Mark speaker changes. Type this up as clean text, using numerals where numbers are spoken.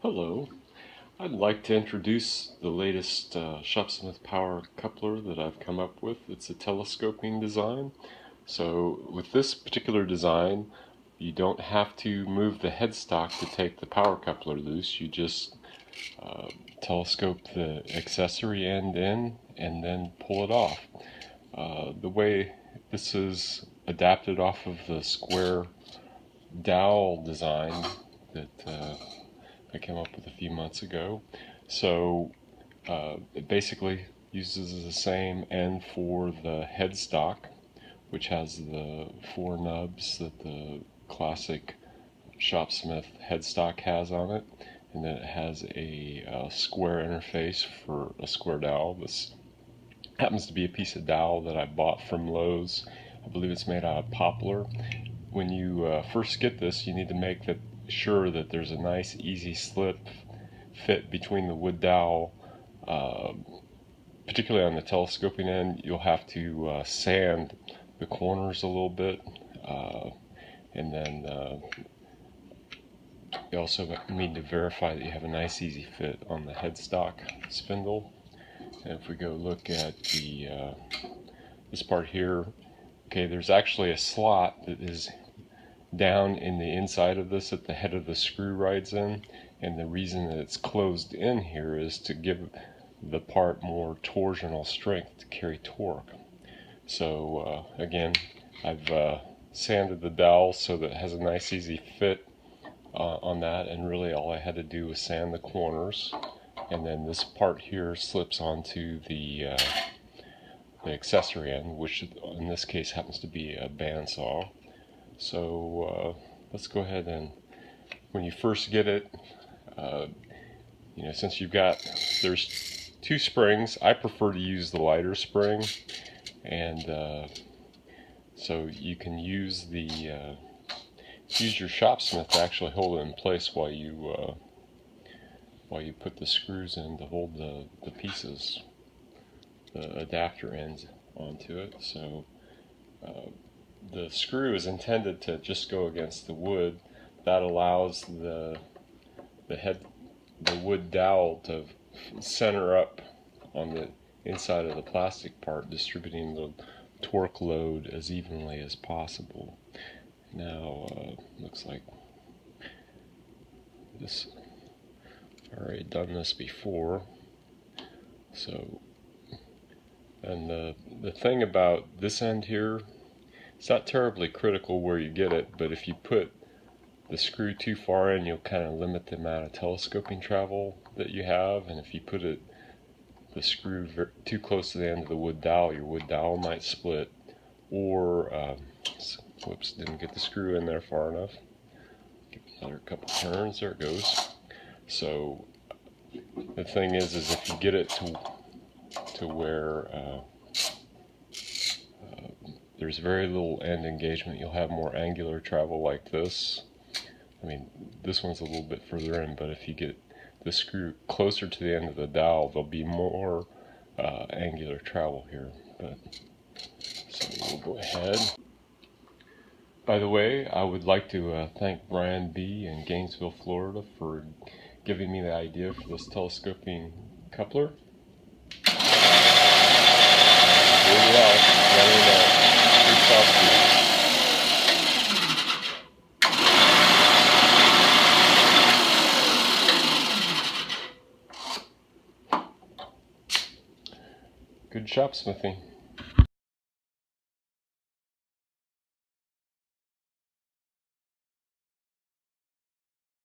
Speaker 1: Hello, I'd like to introduce the latest Shopsmith Power coupler that I've come up with. It's a telescoping design. So with this particular design, you don't have to move the headstock to take the power coupler loose. You just telescope the accessory end in and then pull it off. The way this is adapted off of the square dowel design that I came up with a few months ago. So it basically uses the same end for the headstock, which has the four nubs that the classic Shopsmith headstock has on it, and then it has a square interface for a square dowel. This happens to be a piece of dowel that I bought from Lowe's. I believe it's made out of poplar. When you first get this, you need to make sure that there's a nice easy slip fit between the wood dowel. Particularly on the telescoping end, you'll have to sand the corners a little bit, and then you also need to verify that you have a nice easy fit on the headstock spindle. And if we go look at the this part here, okay, there's actually a slot that is down in the inside of this at the head of the screw rides in, and the reason that it's closed in here is to give the part more torsional strength to carry torque. So again, I've sanded the dowel so that it has a nice easy fit on that, and really all I had to do was sand the corners, and then this part here slips onto the accessory end, which in this case happens to be a bandsaw. So let's go ahead and, when you first get it, since there's two springs, I prefer to use the lighter spring, and so you can use your Shopsmith to actually hold it in place while you put the screws in to hold the pieces, the adapter ends onto it. So the screw is intended to just go against the wood. That allows the wood dowel to center up on the inside of the plastic part, distributing the torque load as evenly as possible. Now, looks like this, I've already done this before. So, and the thing about this end here, it's not terribly critical where you get it, but if you put the screw too far in, you'll kind of limit the amount of telescoping travel that you have. And if you put the screw too close to the end of the wood dowel, your wood dowel might split. Or, whoops, didn't get the screw in there far enough. Give it another couple turns, there it goes. So the thing is if you get it to where there's very little end engagement, you'll have more angular travel like this. I mean, this one's a little bit further in, but if you get the screw closer to the end of the dowel, there'll be more angular travel here. But so we'll go ahead. By the way, I would like to thank Brian B. in Gainesville, Florida, for giving me the idea for this telescoping coupler. Really well, running Good shopsmithing.